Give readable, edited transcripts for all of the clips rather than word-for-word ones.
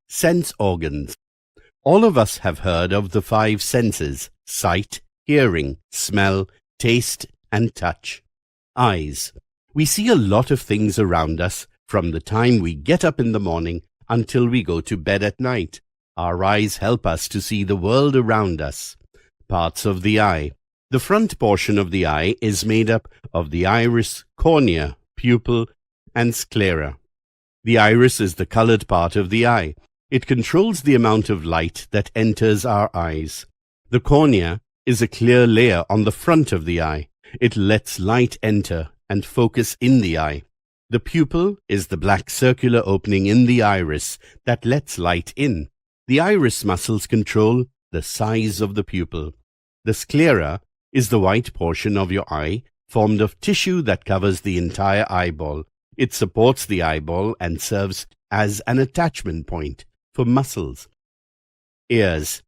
Sense organs. All of us have heard of the 5 senses: sight, hearing, smell, taste, and touch. Eyes. We see a lot of things around us from the time we get up in the morning until we go to bed at night. Our eyes help us to see the world around us. Parts of the eye. The front portion of the eye is made up of the iris, cornea, pupil, and sclera. The iris is the colored part of the eye. It controls the amount of light that enters our eyes. The cornea is a clear layer on the front of the eye. It lets light enter and focus in the eye. The pupil is the black circular opening in the iris that lets light in. The iris muscles control the size of the pupil. The sclera is the white portion of your eye, formed of tissue that covers the entire eyeball. It supports the eyeball and serves as an attachment point for muscles. Ears.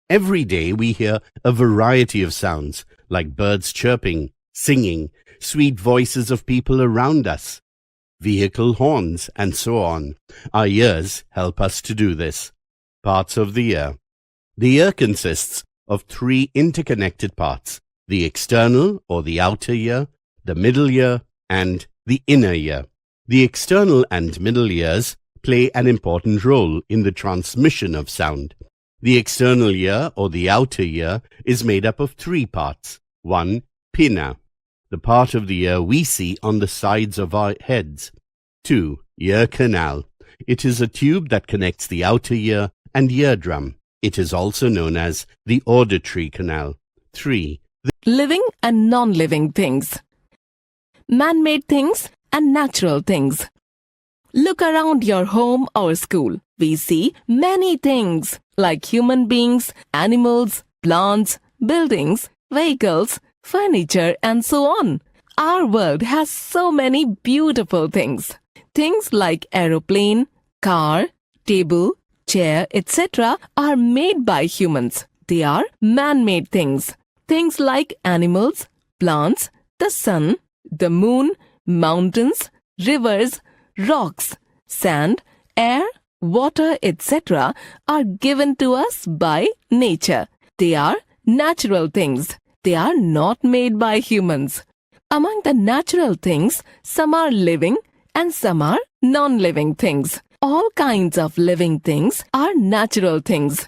Every day we hear a variety of sounds, like birds chirping, singing, sweet voices of people around us, vehicle horns, and so on. Our ears help us to do this. Parts of the ear. The ear consists of 3 interconnected parts: the external or the outer ear, the middle ear, and the inner ear. The external and middle ears play an important role in the transmission of sound. The external ear or the outer ear is made up of 3 parts. 1. Pinna, the part of the ear we see on the sides of our heads. 2. Ear canal. It is a tube that connects the outer ear and eardrum. It is also known as the auditory canal. 3. Living and non-living things. Man-made things and natural things. Look around your home or school. We see many things like human beings, animals, plants, buildings, vehicles, furniture, and so on. Our world has so many beautiful things. Things like aeroplane, car, table, chair, etc. are made by humans. They are man-made things. Things like animals, plants, the sun, the moon, mountains, rivers, rocks, sand, air, water, etc. are given to us by nature. They are natural things. They are not made by humans. Among the natural things, some are living and some are non-living things. All kinds of living things are natural things.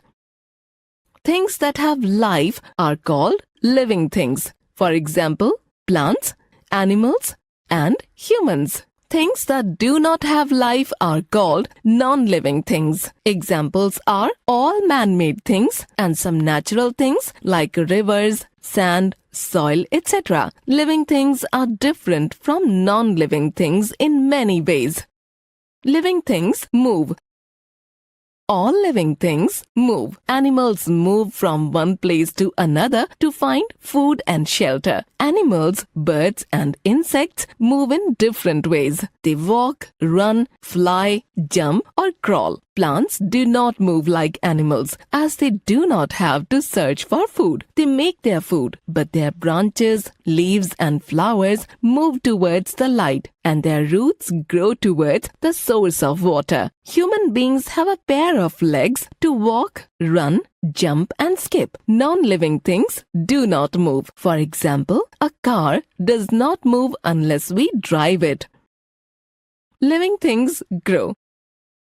Things that have life are called living things. For example, plants, animals, and humans. Things that do not have life are called non-living things. Examples are all man-made things and some natural things like rivers, sand, soil, etc. Living things are different from non-living things in many ways. Living things move. All living things move. Animals move from one place to another to find food and shelter. Animals, birds, and insects move in different ways. They walk, run, fly, jump, or crawl. Plants do not move like animals, as they do not have to search for food. They make their food, but their branches, leaves, and flowers move towards the light, and their roots grow towards the source of water. Human beings have a pair of legs to walk, run, jump, and skip. Non-living things do not move. For example, a car does not move unless we drive it. Living things grow.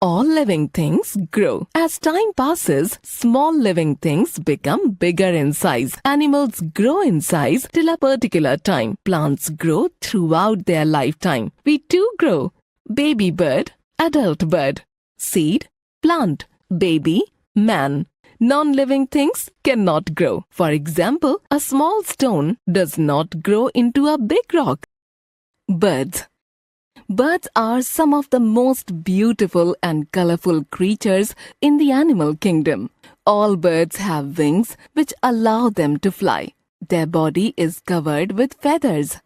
All living things grow. As time passes, small living things become bigger in size. Animals grow in size till a particular time. Plants grow throughout their lifetime. We too grow. Baby bird, adult bird. Seed, plant, baby, man. Non-living things cannot grow. For example, a small stone does not grow into a big rock. Birds. Birds are some of the most beautiful and colorful creatures in the animal kingdom. All birds have wings which allow them to fly. Their body is covered with feathers.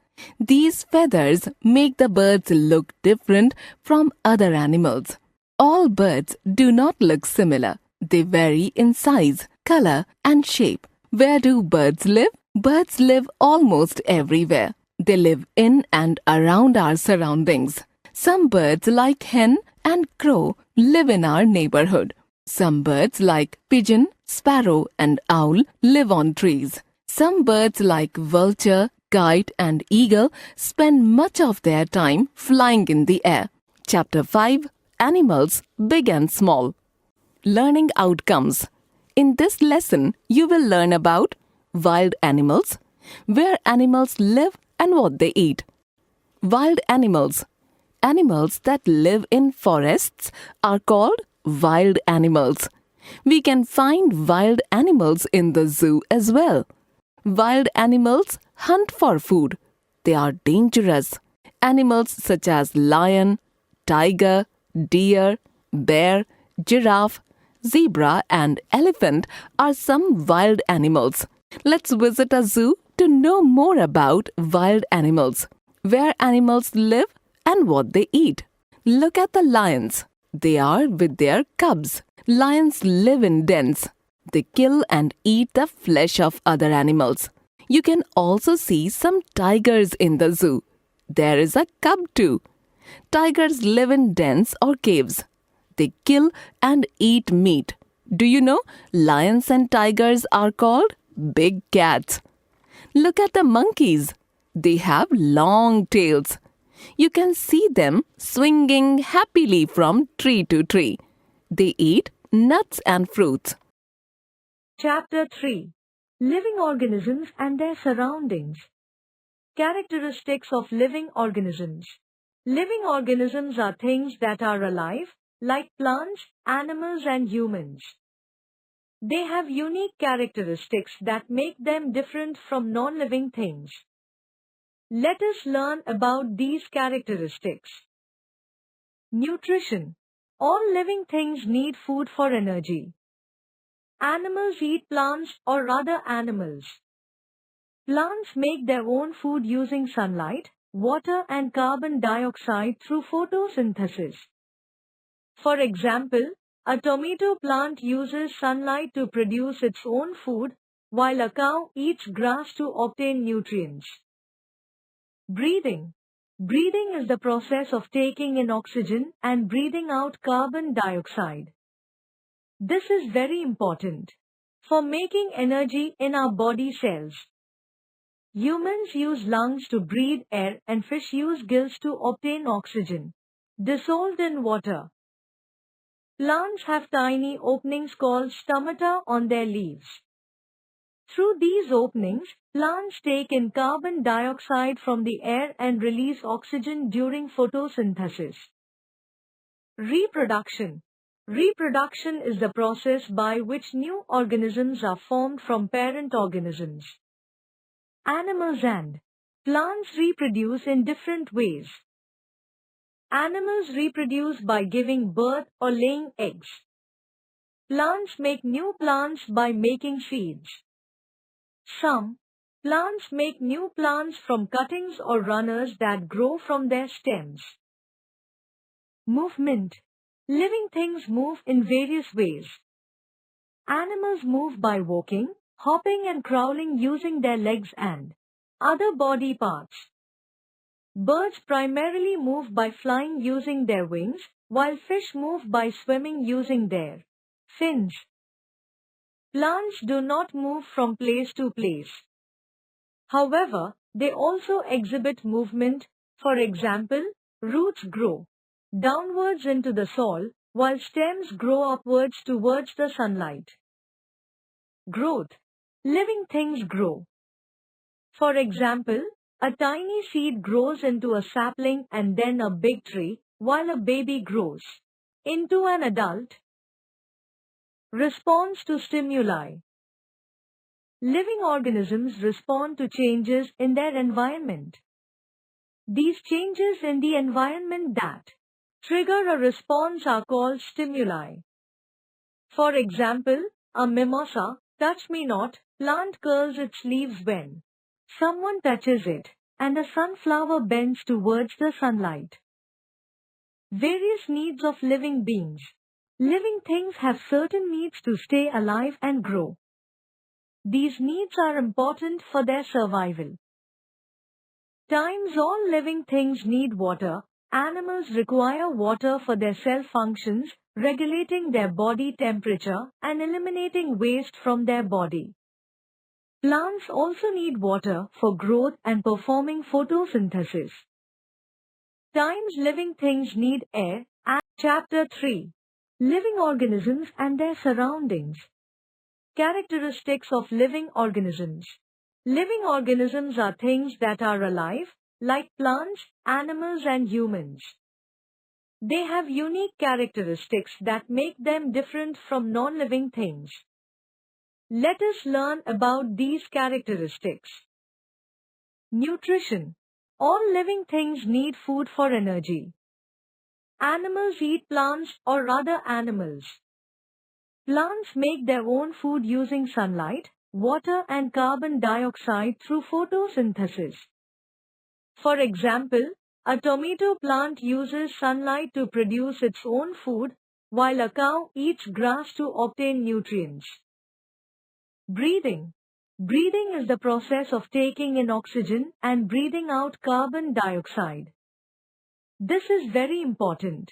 These feathers make the birds look different from other animals. All birds do not look similar. They vary in size, color, and shape. Where do birds live? Birds live almost everywhere. They live in and around our surroundings. Some birds like hen and crow live in our neighborhood. Some birds like pigeon, sparrow, and owl live on trees. Some birds like vulture, kite, and eagle spend much of their time flying in the air. Chapter 5: Animals Big and Small. Learning Outcomes. In this lesson, you will learn about wild animals, where animals live and what they eat. Wild animals. Animals that live in forests are called wild animals. We can find wild animals in the zoo as well. Wild animals hunt for food. They are dangerous. Animals such as lion, tiger, deer, bear, giraffe, zebra, and elephant are some wild animals. Let's visit a zoo to know more about wild animals, where animals live and what they eat. Look at the lions. They are with their cubs. Lions live in dens. They kill and eat the flesh of other animals. You can also see some tigers in the zoo. There is a cub too. Tigers live in dens or caves. They kill and eat meat. Do you know lions and tigers are called big cats? Look at the monkeys. They have long tails. You can see them swinging happily from tree to tree. They eat nuts and fruits. Chapter 3: Living Organisms and Their Surroundings. Characteristics of living organisms. Living organisms are things that are alive, like plants, animals, and humans. They have unique characteristics that make them different from non-living things. Let us learn about these characteristics. Nutrition. All living things need food for energy. Animals eat plants or other animals. Plants make their own food using sunlight, water, and carbon dioxide through photosynthesis. For example, a tomato plant uses sunlight to produce its own food, while a cow eats grass to obtain nutrients. Breathing. Breathing is the process of taking in oxygen and breathing out carbon dioxide. This is very important for making energy in our body cells. Humans use lungs to breathe air and fish use gills to obtain oxygen dissolved in water. Plants have tiny openings called stomata on their leaves. Through these openings, plants take in carbon dioxide from the air and release oxygen during photosynthesis. Reproduction. Reproduction is the process by which new organisms are formed from parent organisms. Animals and plants reproduce in different ways. Animals reproduce by giving birth or laying eggs. Plants make new plants by making seeds. Some plants make new plants from cuttings or runners that grow from their stems. Movement. Living things move in various ways. Animals move by walking, hopping, and crawling using their legs and other body parts. Birds primarily move by flying using their wings, while fish move by swimming using their fins. Plants do not move from place to place. However, they also exhibit movement. For example, roots grow downwards into the soil, while stems grow upwards towards the sunlight. Growth. Living things grow. For example, a tiny seed grows into a sapling and then a big tree, while a baby grows into an adult. Response to stimuli. Living organisms respond to changes in their environment. These changes in the environment that trigger a response are called stimuli. For example, a mimosa, touch-me-not, plant curls its leaves when someone touches it, and a sunflower bends towards the sunlight. Various needs of living beings. Living things have certain needs to stay alive and grow. These needs are important for their survival. Times all living things need water, Animals require water for their cell functions, regulating their body temperature and eliminating waste from their body. Plants also need water for growth and performing photosynthesis. Times living things need air. Chapter 3. Living organisms and their surroundings. Characteristics of living organisms. Living organisms are things that are alive, like plants, animals and humans. They have unique characteristics that make them different from non-living things. Let us learn about these characteristics. Nutrition. All living things need food for energy. Animals eat plants or other animals. Plants make their own food using sunlight, water and carbon dioxide through photosynthesis. For example, a tomato plant uses sunlight to produce its own food, while a cow eats grass to obtain nutrients. Breathing. Breathing is the process of taking in oxygen and breathing out carbon dioxide. This is very important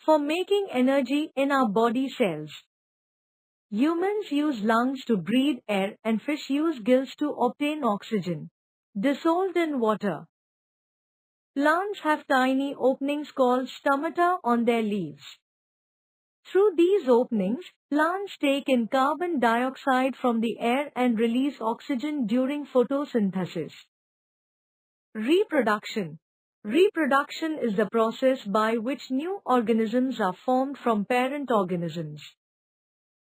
for making energy in our body cells. Humans use lungs to breathe air and fish use gills to obtain oxygen dissolved in water. Plants have tiny openings called stomata on their leaves. Through these openings, plants take in carbon dioxide from the air and release oxygen during photosynthesis. Reproduction. Reproduction is the process by which new organisms are formed from parent organisms.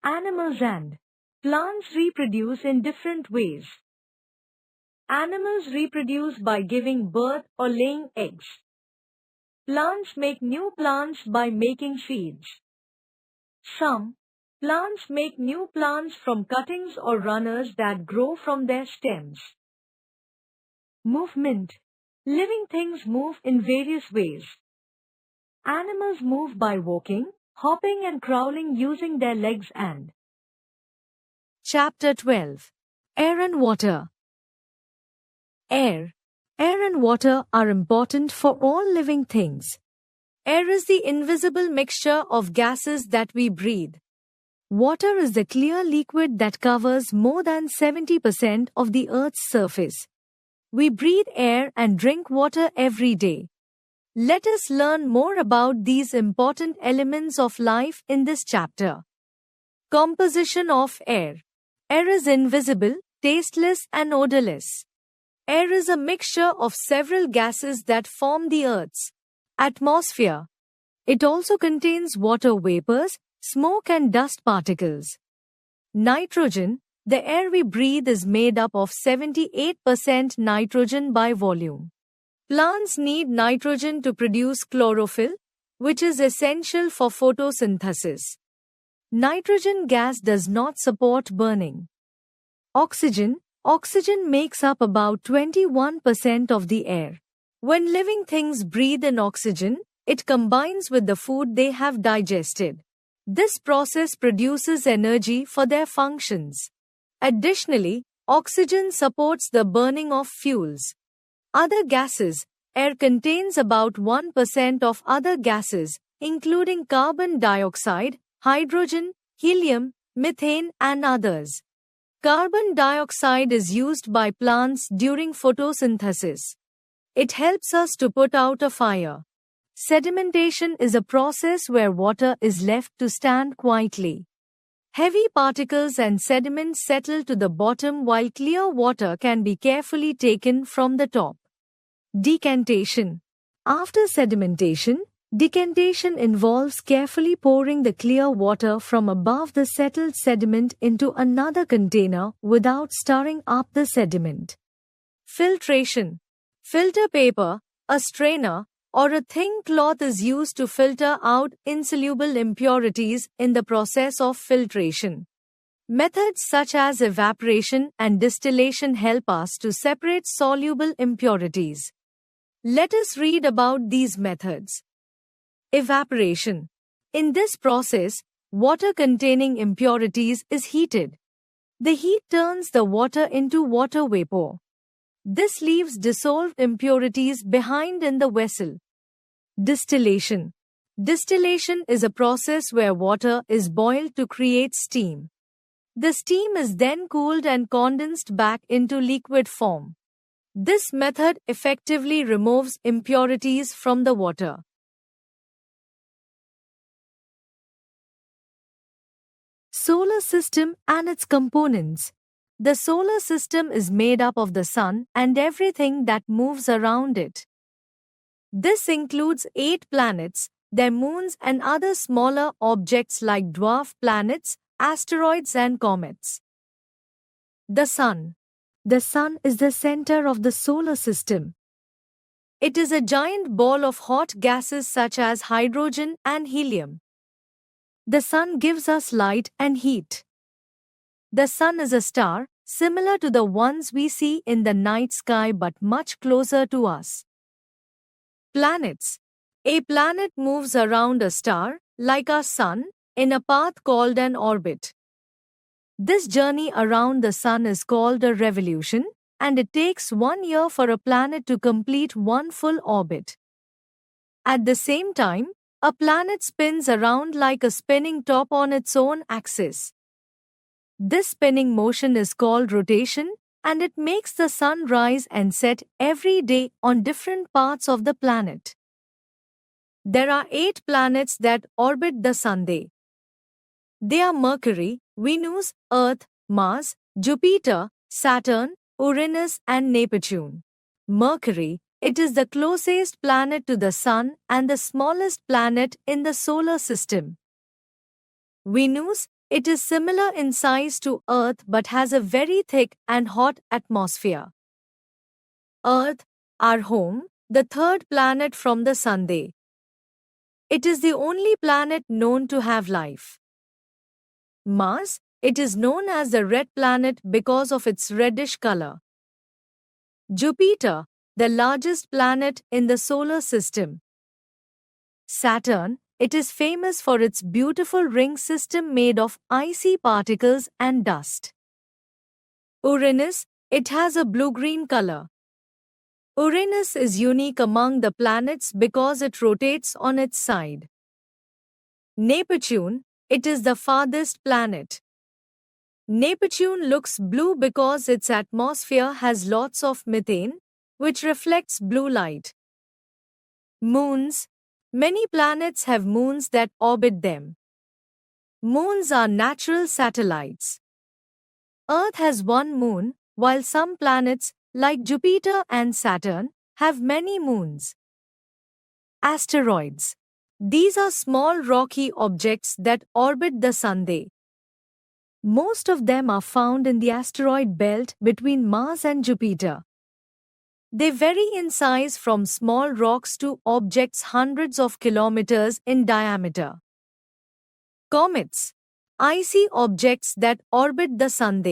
Animals and plants reproduce in different ways. Animals reproduce by giving birth or laying eggs. Plants make new plants by making seeds. Some plants make new plants from cuttings or runners that grow from their stems. Movement. Living things move in various ways. Animals move by walking, hopping and crawling using their legs and. Chapter 12. Air and Water. Air. Air and water are important for all living things. Air is the invisible mixture of gases that we breathe. Water is the clear liquid that covers more than 70% of the Earth's surface. We breathe air and drink water every day. Let us learn more about these important elements of life in this chapter. Composition of air. Air is invisible, tasteless and odorless. Air is a mixture of several gases that form the Earth's atmosphere. It also contains water vapors, smoke and dust particles. Nitrogen. The air we breathe is made up of 78% nitrogen by volume. Plants need nitrogen to produce chlorophyll, which is essential for photosynthesis. Nitrogen gas does not support burning. Oxygen. Oxygen makes up about 21% of the air. When living things breathe in oxygen, it combines with the food they have digested. This process produces energy for their functions. Additionally, oxygen supports the burning of fuels. Other gases. Air contains about 1% of other gases, including carbon dioxide, hydrogen, helium, methane, and others. Carbon dioxide is used by plants during photosynthesis. It helps us to put out a fire. Sedimentation is a process where water is left to stand quietly. Heavy particles and sediments settle to the bottom while clear water can be carefully taken from the top. Decantation. After sedimentation, decantation involves carefully pouring the clear water from above the settled sediment into another container without stirring up the sediment. Filtration. Filter paper, a strainer, or a thin cloth is used to filter out insoluble impurities in the process of filtration. Methods such as evaporation and distillation help us to separate soluble impurities. Let us read about these methods. Evaporation. In this process, water containing impurities is heated. The heat turns the water into water vapor. This leaves dissolved impurities behind in the vessel. Distillation. Distillation is a process where water is boiled to create steam. The steam is then cooled and condensed back into liquid form. This method effectively removes impurities from the water. Solar system and its components. The solar system is made up of the sun and everything that moves around it. This includes 8 planets, their moons and other smaller objects like dwarf planets, asteroids and comets. The Sun. The Sun is the center of the solar system. It is a giant ball of hot gases such as hydrogen and helium. The Sun gives us light and heat. The Sun is a star, similar to the ones we see in the night sky but much closer to us. Planets. A planet moves around a star, like our Sun, in a path called an orbit. This journey around the Sun is called a revolution, and it takes 1 year for a planet to complete one full orbit. At the same time, a planet spins around like a spinning top on its own axis. This spinning motion is called rotation, and it makes the Sun rise and set every day on different parts of the planet. There are 8 planets that orbit the Sun. They are Mercury, Venus, Earth, Mars, Jupiter, Saturn, Uranus and Neptune. Mercury, it is the closest planet to the Sun and the smallest planet in the solar system. Venus, it is similar in size to Earth but has a very thick and hot atmosphere. Earth, our home, the 3rd planet from the Sun. It is the only planet known to have life. Mars, it is known as the red planet because of its reddish color. Jupiter, the largest planet in the solar system. Saturn, it is famous for its beautiful ring system made of icy particles and dust. Uranus, it has a blue-green color. Uranus is unique among the planets because it rotates on its side. Neptune, it is the farthest planet. Neptune looks blue because its atmosphere has lots of methane, which reflects blue light. Moons. Many planets have moons that orbit them. Moons are natural satellites. Earth has one moon, while some planets, like Jupiter and Saturn, have many moons. Asteroids. These are small rocky objects that orbit the Sun. Most of them are found in the asteroid belt between Mars and Jupiter. They vary in size from small rocks to objects hundreds of kilometers in diameter. Comets. Icy objects that orbit the Sun.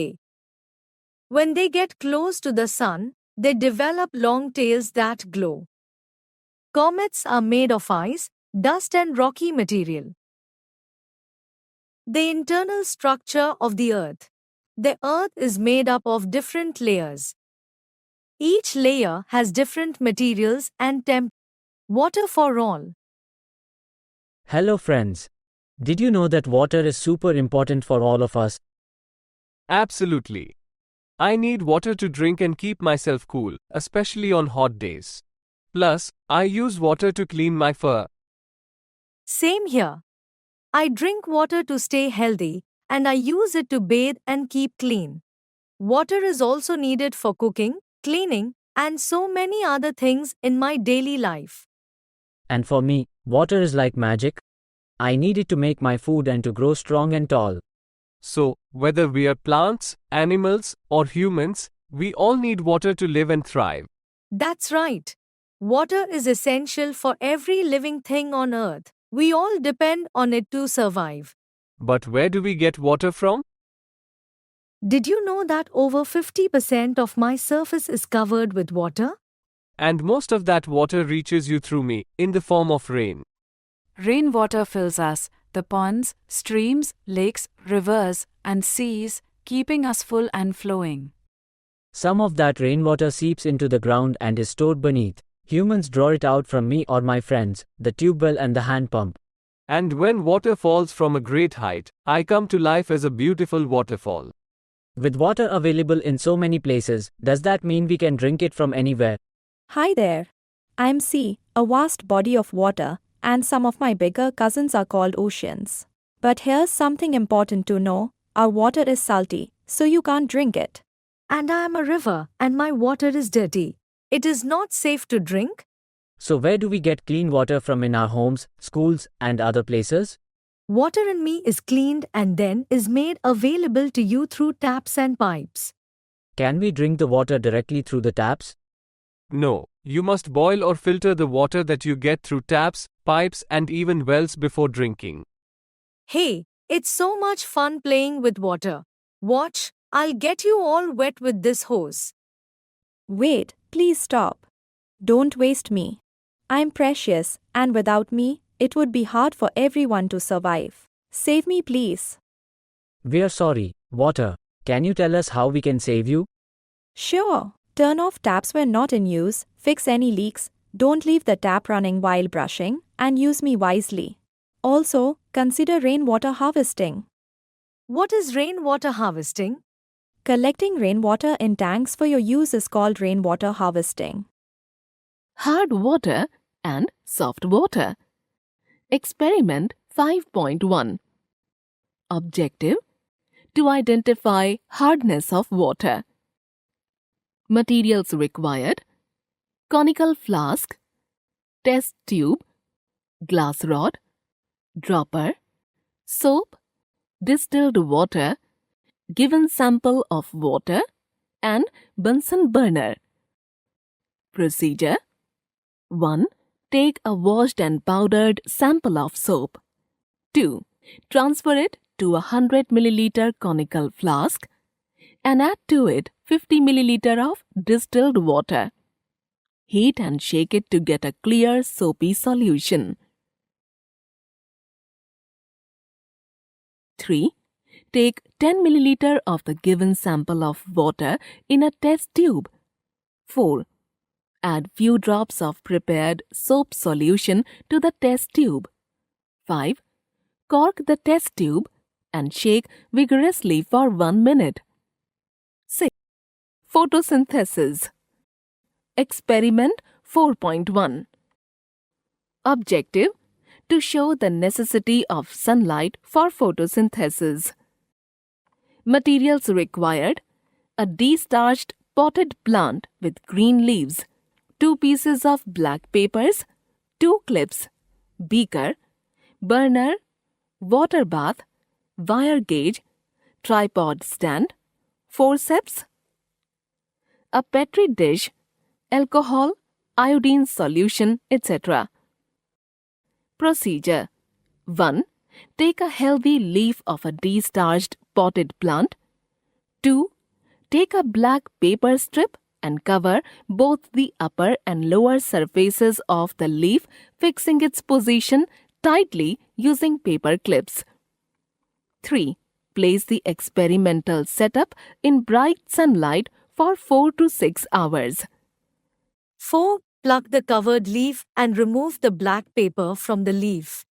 When they get close to the Sun, they develop long tails that glow. Comets are made of ice, dust and rocky material. The internal structure of the Earth. The Earth is made up of different layers. Each layer has different materials and temp. Water for all. Hello friends. Did you know that water is super important for all of us? Absolutely. I need water to drink and keep myself cool, especially on hot days. Plus, I use water to clean my fur. Same here. I drink water to stay healthy, and I use it to bathe and keep clean. Water is also needed for cooking, cleaning, and so many other things in my daily life. And for me, water is like magic. I need it to make my food and to grow strong and tall. So, whether we are plants, animals, or humans, we all need water to live and thrive. That's right. Water is essential for every living thing on Earth. We all depend on it to survive. But where do we get water from? Did you know that over 50% of my surface is covered with water? And most of that water reaches you through me, in the form of rain. Rainwater fills us, the ponds, streams, lakes, rivers, and seas, keeping us full and flowing. Some of that rainwater seeps into the ground and is stored beneath. Humans draw it out from me or my friends, the tube well and the hand pump. And when water falls from a great height, I come to life as a beautiful waterfall. With water available in so many places, does that mean we can drink it from anywhere? Hi there. I'm sea, a vast body of water, and some of my bigger cousins are called oceans. But here's something important to know. Our water is salty, so you can't drink it. And I am a river, and my water is dirty. It is not safe to drink. So where do we get clean water from in our homes, schools, and other places? Water in me is cleaned and then is made available to you through taps and pipes. Can we drink the water directly through the taps? No, you must boil or filter the water that you get through taps, pipes, and even wells before drinking. Hey, it's so much fun playing with water. Watch, I'll get you all wet with this hose. Wait, please stop. Don't waste me. I'm precious, and without me, it would be hard for everyone to survive. Save me, please. We're sorry, water. Can you tell us how we can save you? Sure. Turn off taps when not in use, fix any leaks, don't leave the tap running while brushing, and use me wisely. Also, consider rainwater harvesting. What is rainwater harvesting? Collecting rainwater in tanks for your use is called rainwater harvesting. Hard water and soft water. Experiment 5.1. Objective: to identify hardness of water. Materials required: conical flask, test tube, glass rod, dropper, soap, distilled water, given sample of water, and Bunsen burner. Procedure: 1. Take a washed and powdered sample of soap. 2. Transfer it to a 100 ml conical flask and add to it 50 ml of distilled water. Heat and shake it to get a clear soapy solution. 3. Take 10 ml of the given sample of water in a test tube. 4. Add few drops of prepared soap solution to the test tube. 5. Cork the test tube and shake vigorously for 1 minute. 6. Photosynthesis. Experiment 4.1. Objective: to show the necessity of sunlight for photosynthesis. Materials required: a destarched potted plant with green leaves, 2 pieces of black papers, 2 clips, beaker, burner, water bath, wire gauge, tripod stand, forceps, a petri dish, alcohol, iodine solution, etc. Procedure: 1. Take a healthy leaf of a destarched potted plant. 2. Take a black paper strip and cover both the upper and lower surfaces of the leaf, fixing its position tightly using paper clips. 3. Place the experimental setup in bright sunlight for 4 to 6 hours. 4. Pluck the covered leaf and remove the black paper from the leaf.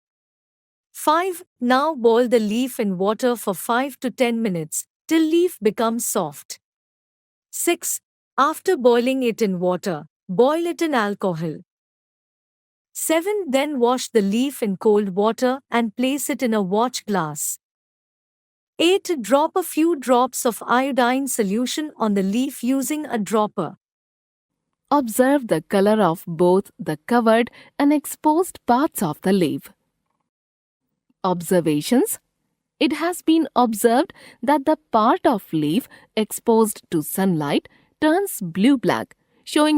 5. Now boil the leaf in water for 5 to 10 minutes till leaf becomes soft. 6. After boiling it in water, boil it in alcohol. 7. Then wash the leaf in cold water and place it in a watch glass. 8. Drop a few drops of iodine solution on the leaf using a dropper. Observe the color of both the covered and exposed parts of the leaf. Observations: it has been observed that the part of leaf exposed to sunlight turns blue-black, showing